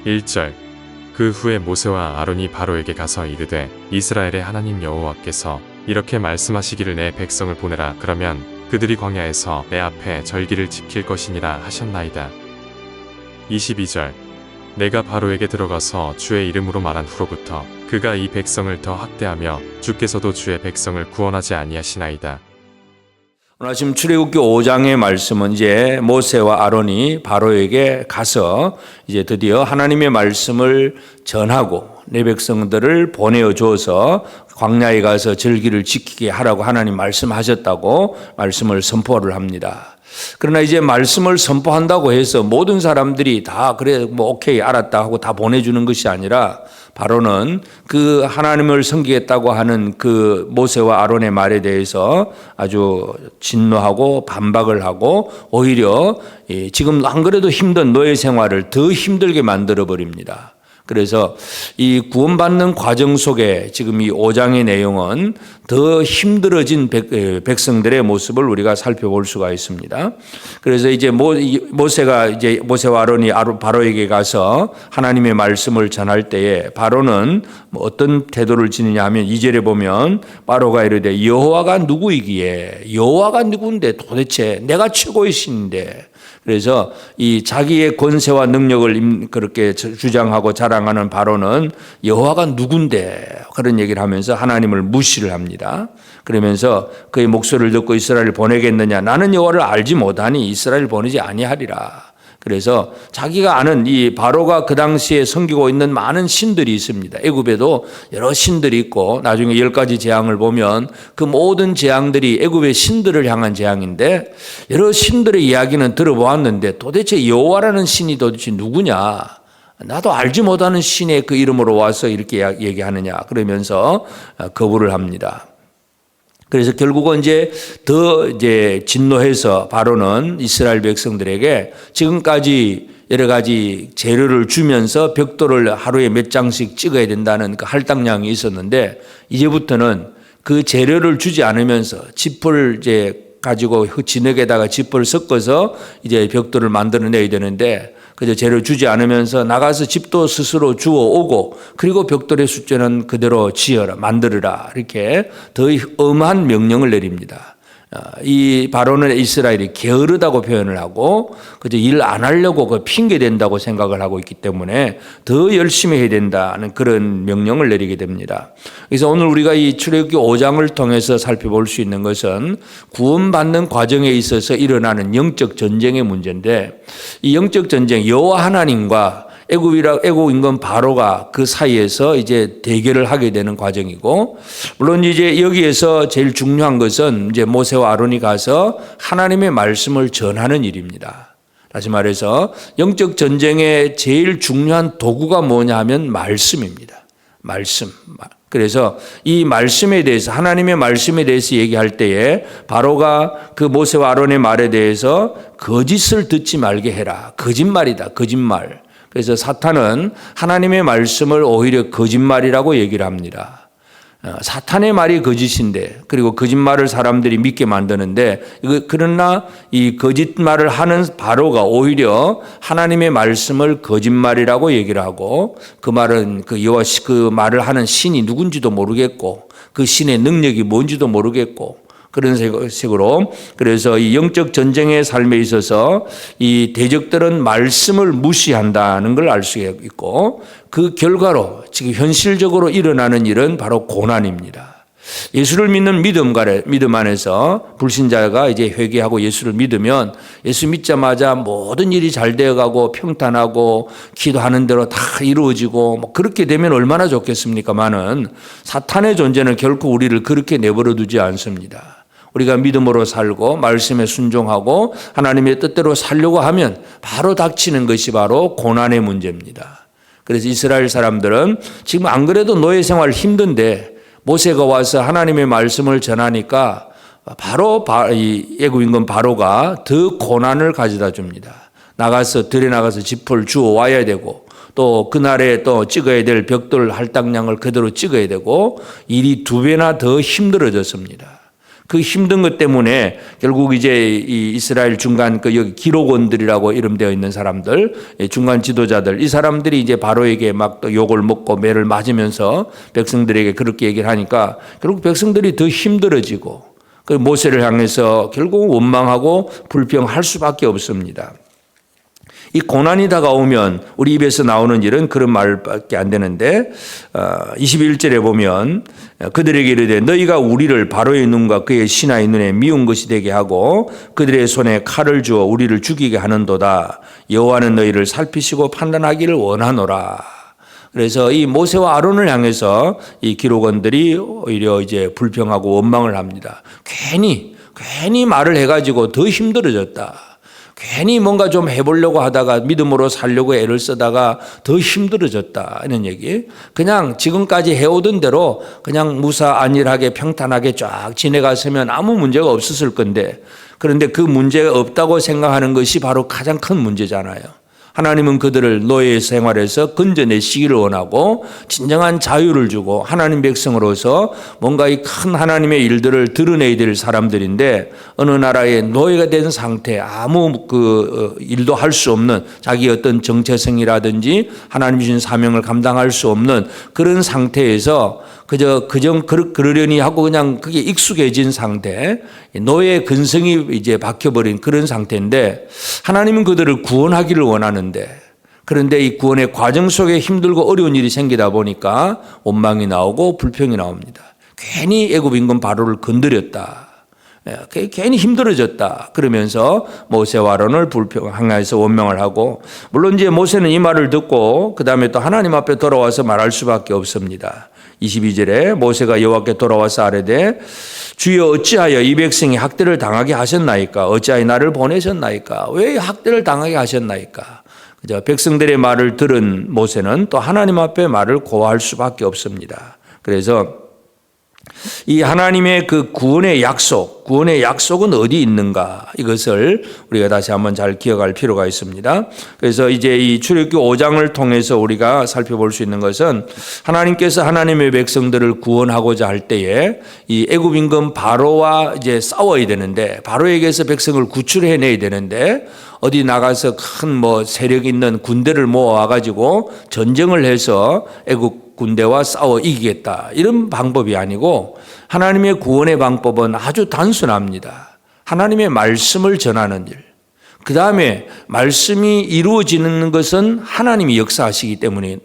1절. 그 후에 모세와 아론이 바로에게 가서 이르되 이스라엘의 하나님 여호와께서 이렇게 말씀하시기를 내 백성을 보내라. 그러면 그들이 광야에서 내 앞에 절기를 지킬 것이니라 하셨나이다. 22절. 내가 바로에게 들어가서 주의 이름으로 말한 후로부터 그가 이 백성을 더 학대하며 주께서도 주의 백성을 구원하지 아니하시나이다. 오늘 아침 출애굽기 5장의 말씀은 이제 모세와 아론이 바로에게 가서 이제 드디어 하나님의 말씀을 전하고 내 백성들을 보내어 줘서 광야에 가서 절기를 지키게 하라고 하나님 말씀하셨다고 말씀을 선포를 합니다. 그러나 이제 말씀을 선포한다고 해서 모든 사람들이 다 그래 뭐 오케이 알았다 하고 다 보내주는 것이 아니라 바로는 그 하나님을 섬기겠다고 하는 그 모세와 아론의 말에 대해서 아주 진노하고 반박을 하고 오히려 지금 안 그래도 힘든 노예 생활을 더 힘들게 만들어 버립니다. 그래서 이 구원받는 과정 속에 지금 이 5장의 내용은 더 힘들어진 백성들의 모습을 우리가 살펴볼 수가 있습니다. 그래서 이제 모세와 아론이 바로에게 가서 하나님의 말씀을 전할 때에 바로는 어떤 태도를 지느냐 하면 2절에 보면 바로가 이르되 여호와가 누구이기에 여호와가 누구인데 도대체 내가 최고의 신인데 그래서 이 자기의 권세와 능력을 그렇게 주장하고 자랑하는 바로는 여호와가 누군데 그런 얘기를 하면서 하나님을 무시를 합니다. 그러면서 그의 목소리를 듣고 이스라엘을 보내겠느냐 나는 여호와를 알지 못하니 이스라엘을 보내지 아니하리라. 그래서 자기가 아는 이 바로가 그 당시에 섬기고 있는 많은 신들이 있습니다. 애굽에도 여러 신들이 있고 나중에 10가지 재앙을 보면 그 모든 재앙들이 애굽의 신들을 향한 재앙인데 여러 신들의 이야기는 들어보았는데 도대체 여호와라는 신이 도대체 누구냐? 나도 알지 못하는 신의 그 이름으로 와서 이렇게 얘기하느냐 그러면서 거부를 합니다. 그래서 결국은 이제 진노해서 바로는 이스라엘 백성들에게 지금까지 여러 가지 재료를 주면서 벽돌을 하루에 몇 장씩 찍어야 된다는 그 할당량이 있었는데 이제부터는 그 재료를 주지 않으면서 짚을 이제 가지고 진흙에다가 짚을 섞어서 이제 벽돌을 만들어내야 되는데 그저 재료 주지 않으면서 나가서 집도 스스로 주워 오고 그리고 벽돌의 숫자는 그대로 지어라 만들어라 이렇게 더 엄한 명령을 내립니다. 이 바로는 이스라엘이 게으르다고 표현을 하고 그저 일 안 하려고 그 핑계 댄다고 생각을 하고 있기 때문에 더 열심히 해야 된다는 그런 명령을 내리게 됩니다. 그래서 오늘 우리가 이 출애굽기 5장을 통해서 살펴볼 수 있는 것은 구원받는 과정에 있어서 일어나는 영적 전쟁의 문제인데 이 영적 전쟁 여호와 하나님과 애굽 임금 바로가 그 사이에서 이제 대결을 하게 되는 과정이고 물론 이제 여기에서 제일 중요한 것은 이제 모세와 아론이 가서 하나님의 말씀을 전하는 일입니다. 다시 말해서 영적 전쟁의 제일 중요한 도구가 뭐냐 하면 말씀입니다. 말씀. 그래서 이 말씀에 대해서 하나님의 말씀에 대해서 얘기할 때에 바로가 그 모세와 아론의 말에 대해서 거짓을 듣지 말게 해라. 거짓말이다. 거짓말. 그래서 사탄은 하나님의 말씀을 오히려 거짓말이라고 얘기를 합니다. 사탄의 말이 거짓인데 그리고 거짓말을 사람들이 믿게 만드는데 그러나 이 거짓말을 하는 바로가 오히려 하나님의 말씀을 거짓말이라고 얘기를 하고 그 말은 그 말을 하는 신이 누군지도 모르겠고 그 신의 능력이 뭔지도 모르겠고 그런 식으로 그래서 이 영적 전쟁의 삶에 있어서 이 대적들은 말씀을 무시한다는 걸 알 수 있고 그 결과로 지금 현실적으로 일어나는 일은 바로 고난입니다. 예수를 믿는 믿음 안에서 불신자가 이제 회개하고 예수를 믿으면 예수 믿자마자 모든 일이 잘 되어가고 평탄하고 기도하는 대로 다 이루어지고 뭐 그렇게 되면 얼마나 좋겠습니까마는 사탄의 존재는 결코 우리를 그렇게 내버려 두지 않습니다. 우리가 믿음으로 살고 말씀에 순종하고 하나님의 뜻대로 살려고 하면 바로 닥치는 것이 바로 고난의 문제입니다. 그래서 이스라엘 사람들은 지금 안 그래도 노예 생활 힘든데 모세가 와서 하나님의 말씀을 전하니까 바로 이 애굽 임금 바로가 더 고난을 가져다 줍니다. 들에 나가서 짚을 주워 와야 되고 또 그날에 또 찍어야 될 벽돌 할당량을 그대로 찍어야 되고 일이 2배나 더 힘들어졌습니다. 그 힘든 것 때문에 결국 이제 이 이스라엘 중간 그 여기 기록원들이라고 이름되어 있는 사람들, 중간 지도자들, 이 사람들이 이제 바로에게 막 또 욕을 먹고 매를 맞으면서 백성들에게 그렇게 얘기를 하니까 결국 백성들이 더 힘들어지고 그 모세를 향해서 결국 원망하고 불평할 수밖에 없습니다. 이 고난이 다가오면 우리 입에서 나오는 일은 그런 말밖에 안 되는데 21절에 보면 그들에게 이르되 너희가 우리를 바로의 눈과 그의 신하의 눈에 미운 것이 되게 하고 그들의 손에 칼을 주어 우리를 죽이게 하는도다. 여호와는 너희를 살피시고 판단하기를 원하노라. 그래서 이 모세와 아론을 향해서 이 기록원들이 오히려 이제 불평하고 원망을 합니다. 괜히 말을 해가지고 더 힘들어졌다. 괜히 뭔가 좀 해보려고 하다가 믿음으로 살려고 애를 쓰다가 더 힘들어졌다 이런 얘기. 그냥 지금까지 해오던 대로 그냥 무사 안일하게 평탄하게 쫙 지내갔으면 아무 문제가 없었을 건데, 그런데 그 문제가 없다고 생각하는 것이 바로 가장 큰 문제잖아요. 하나님은 그들을 노예 생활에서 건져내시기를 원하고 진정한 자유를 주고 하나님 백성으로서 뭔가 이 큰 하나님의 일들을 드러내야 될 사람들인데 어느 나라의 노예가 된 상태, 아무 일도 할 수 없는 자기 어떤 정체성이라든지 하나님 주신 사명을 감당할 수 없는 그런 상태에서 그저 그러려니 하고 그냥 그게 익숙해진 상태, 노예의 근성이 이제 박혀버린 그런 상태인데 하나님은 그들을 구원하기를 원하는데, 그런데 이 구원의 과정 속에 힘들고 어려운 일이 생기다 보니까 원망이 나오고 불평이 나옵니다. 괜히 애굽 임금 바로를 건드렸다. 괜히 힘들어졌다. 그러면서 모세와 아론을 불평하여서 원망을 하고, 물론 이제 모세는 이 말을 듣고 그 다음에 또 하나님 앞에 돌아와서 말할 수밖에 없습니다. 22절에 모세가 여호와께 돌아와서 아뢰되 주여 어찌하여 이 백성이 학대를 당하게 하셨나이까? 어찌하여 나를 보내셨나이까? 왜 학대를 당하게 하셨나이까? 그저 백성들의 말을 들은 모세는 또 하나님 앞에 말을 고할 수밖에 없습니다. 그래서 이 하나님의 그 구원의 약속은 어디 있는가? 이것을 우리가 다시 한번 잘 기억할 필요가 있습니다. 그래서 이제 이 출애굽기 5장을 통해서 우리가 살펴볼 수 있는 것은 하나님께서 하나님의 백성들을 구원하고자 할 때에 이 애굽 임금 바로와 이제 싸워야 되는데, 바로에게서 백성을 구출해내야 되는데 어디 나가서 큰 세력 있는 군대를 모아와 가지고 전쟁을 해서 애굽 군대와 싸워 이기겠다, 이런 방법이 아니고 하나님의 구원의 방법은 아주 단순합니다. 하나님의 말씀을 전하는 일. 그 다음에 말씀이 이루어지는 것은 하나님이 역사하시기 때문에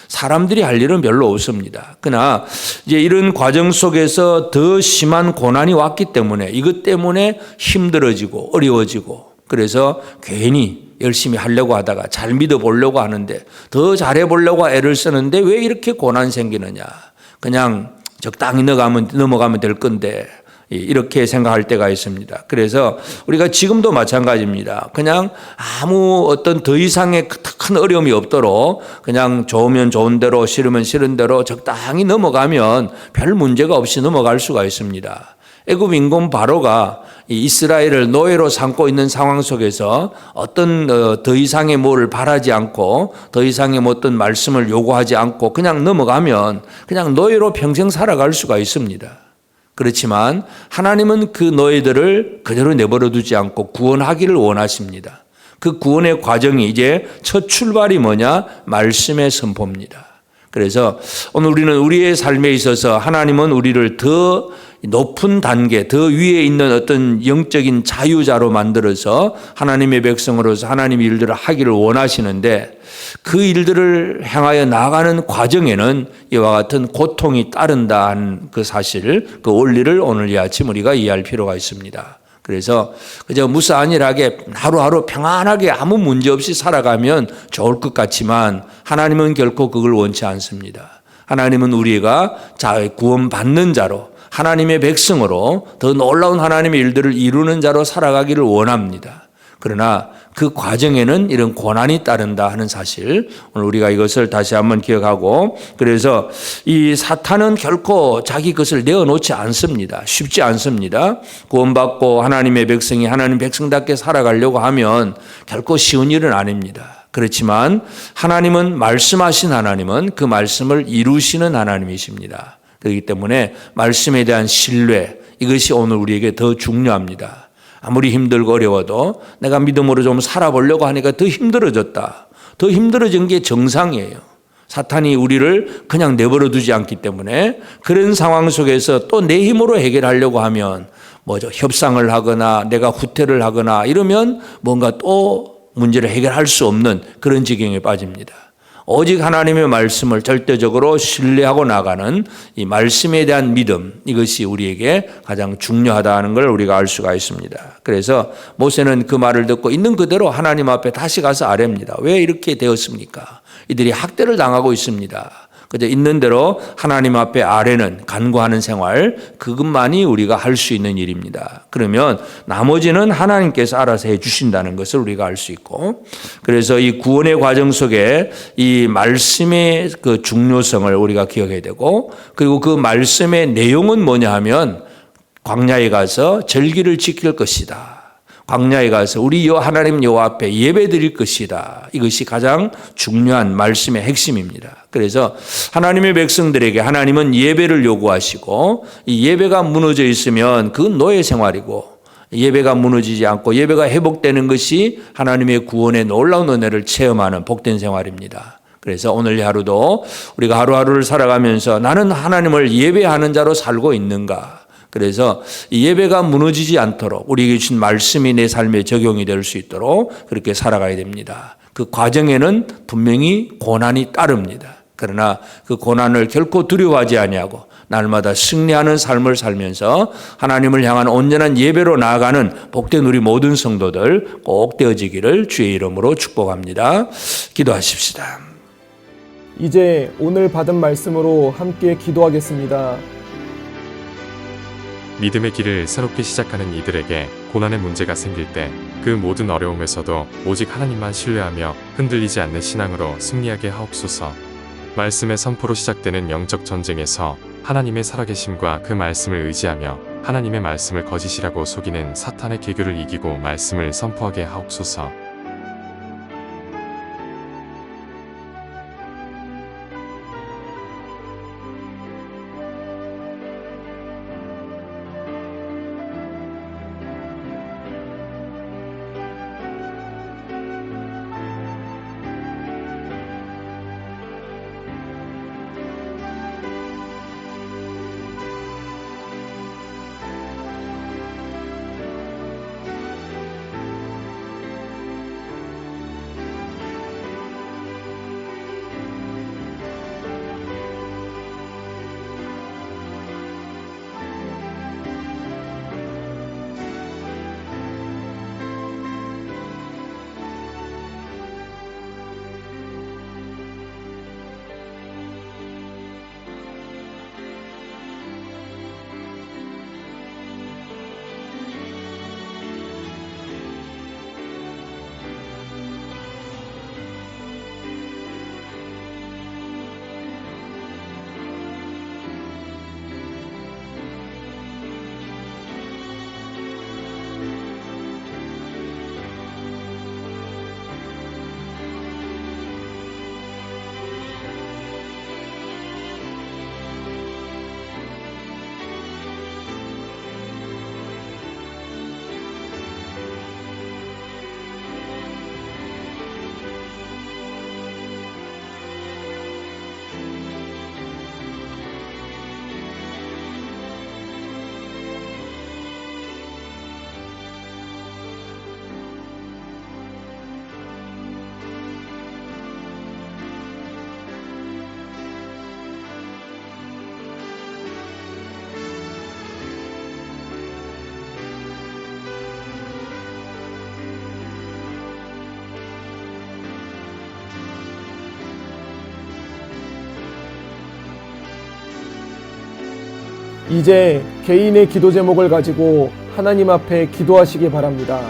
사람들이 할 일은 별로 없습니다. 그러나 이제 이런 과정 속에서 더 심한 고난이 왔기 때문에 이것 때문에 힘들어지고 어려워지고, 그래서 괜히 열심히 하려고 하다가 잘 믿어보려고 하는데 더 잘해보려고 애를 쓰는데 왜 이렇게 고난 생기느냐, 그냥 적당히 넘어가면 될 건데 이렇게 생각할 때가 있습니다. 그래서 우리가 지금도 마찬가지입니다. 그냥 아무 어떤 더 이상의 큰 어려움이 없도록 그냥 좋으면 좋은 대로 싫으면 싫은 대로 적당히 넘어가면 별 문제가 없이 넘어갈 수가 있습니다. 애굽 임금 바로가 이스라엘을 노예로 삼고 있는 상황 속에서 어떤 더 이상의 뭐를 바라지 않고 더 이상의 어떤 말씀을 요구하지 않고 그냥 넘어가면 그냥 노예로 평생 살아갈 수가 있습니다. 그렇지만 하나님은 그 노예들을 그대로 내버려 두지 않고 구원하기를 원하십니다. 그 구원의 과정이 이제 첫 출발이 뭐냐? 말씀의 선포입니다. 그래서 오늘 우리는 우리의 삶에 있어서 하나님은 우리를 더 높은 단계, 더 위에 있는 어떤 영적인 자유자로 만들어서 하나님의 백성으로서 하나님의 일들을 하기를 원하시는데, 그 일들을 향하여 나아가는 과정에는 이와 같은 고통이 따른다는 그 사실, 그 원리를 오늘 이 아침 우리가 이해할 필요가 있습니다. 그래서 그저 무사안일하게 하루하루 평안하게 아무 문제 없이 살아가면 좋을 것 같지만 하나님은 결코 그걸 원치 않습니다. 하나님은 우리가 구원받는 자로, 하나님의 백성으로 더 놀라운 하나님의 일들을 이루는 자로 살아가기를 원합니다. 그러나 그 과정에는 이런 고난이 따른다 하는 사실, 오늘 우리가 이것을 다시 한번 기억하고, 그래서 이 사탄은 결코 자기 것을 내어놓지 않습니다. 쉽지 않습니다. 구원받고 하나님의 백성이 하나님 백성답게 살아가려고 하면 결코 쉬운 일은 아닙니다. 그렇지만 하나님은, 말씀하신 하나님은 그 말씀을 이루시는 하나님이십니다. 그렇기 때문에 말씀에 대한 신뢰, 이것이 오늘 우리에게 더 중요합니다. 아무리 힘들고 어려워도 내가 믿음으로 좀 살아보려고 하니까 더 힘들어졌다. 더 힘들어진 게 정상이에요. 사탄이 우리를 그냥 내버려 두지 않기 때문에 그런 상황 속에서 또 내 힘으로 해결하려고 하면 협상을 하거나 내가 후퇴를 하거나 이러면 뭔가 또 문제를 해결할 수 없는 그런 지경에 빠집니다. 오직 하나님의 말씀을 절대적으로 신뢰하고 나가는 이 말씀에 대한 믿음, 이것이 우리에게 가장 중요하다는 걸 우리가 알 수가 있습니다. 그래서 모세는 그 말을 듣고 있는 그대로 하나님 앞에 다시 가서 아뢰입니다. 왜 이렇게 되었습니까? 이들이 학대를 당하고 있습니다. 그저 있는 대로 하나님 앞에 아뢰는 간구하는 생활, 그것만이 우리가 할 수 있는 일입니다. 그러면 나머지는 하나님께서 알아서 해 주신다는 것을 우리가 알 수 있고, 그래서 이 구원의 과정 속에 이 말씀의 그 중요성을 우리가 기억해야 되고, 그리고 그 말씀의 내용은 뭐냐 하면 광야에 가서 절기를 지킬 것이다. 광야에 가서 우리 하나님 여호와 앞에 예배드릴 것이다. 이것이 가장 중요한 말씀의 핵심입니다. 그래서 하나님의 백성들에게 하나님은 예배를 요구하시고, 이 예배가 무너져 있으면 그건 노예 생활이고, 예배가 무너지지 않고 예배가 회복되는 것이 하나님의 구원의 놀라운 은혜를 체험하는 복된 생활입니다. 그래서 오늘 하루도 우리가 하루하루를 살아가면서 나는 하나님을 예배하는 자로 살고 있는가? 그래서 예배가 무너지지 않도록 우리에게 주신 말씀이 내 삶에 적용이 될 수 있도록 그렇게 살아가야 됩니다. 그 과정에는 분명히 고난이 따릅니다. 그러나 그 고난을 결코 두려워하지 아니하고 날마다 승리하는 삶을 살면서 하나님을 향한 온전한 예배로 나아가는 복된 우리 모든 성도들 꼭 되어지기를 주의 이름으로 축복합니다. 기도하십시다. 이제 오늘 받은 말씀으로 함께 기도하겠습니다. 믿음의 길을 새롭게 시작하는 이들에게 고난의 문제가 생길 때 그 모든 어려움에서도 오직 하나님만 신뢰하며 흔들리지 않는 신앙으로 승리하게 하옵소서. 말씀의 선포로 시작되는 영적 전쟁에서 하나님의 살아계심과 그 말씀을 의지하며 하나님의 말씀을 거짓이라고 속이는 사탄의 계교를 이기고 말씀을 선포하게 하옵소서. 이제 개인의 기도 제목을 가지고 하나님 앞에 기도하시기 바랍니다.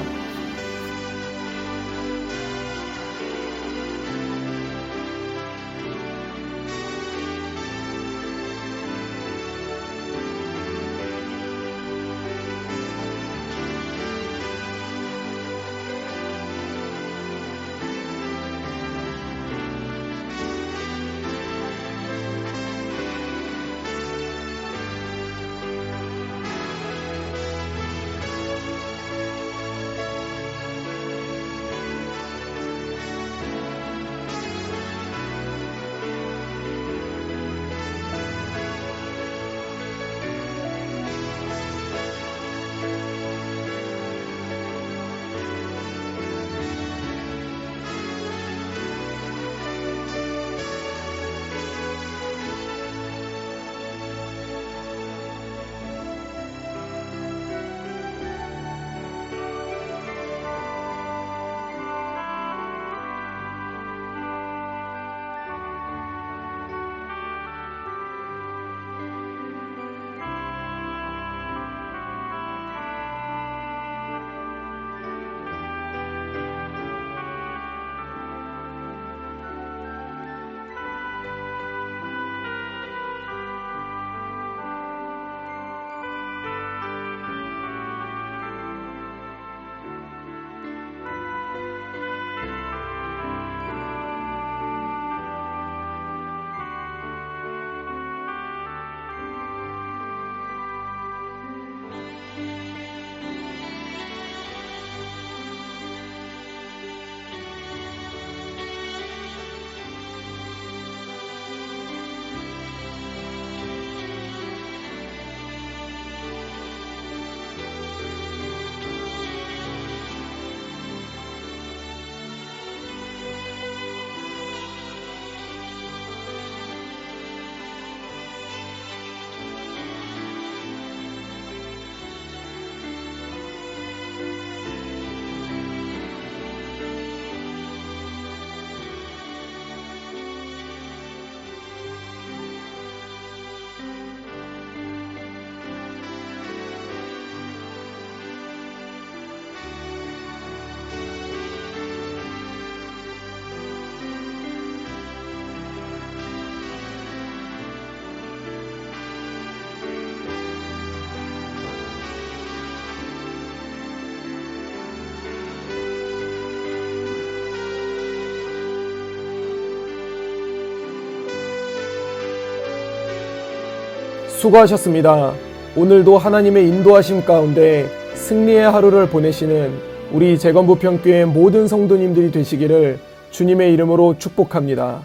수고하셨습니다. 오늘도 하나님의 인도하심 가운데 승리의 하루를 보내시는 우리 재건부평교회 모든 성도님들이 되시기를 주님의 이름으로 축복합니다.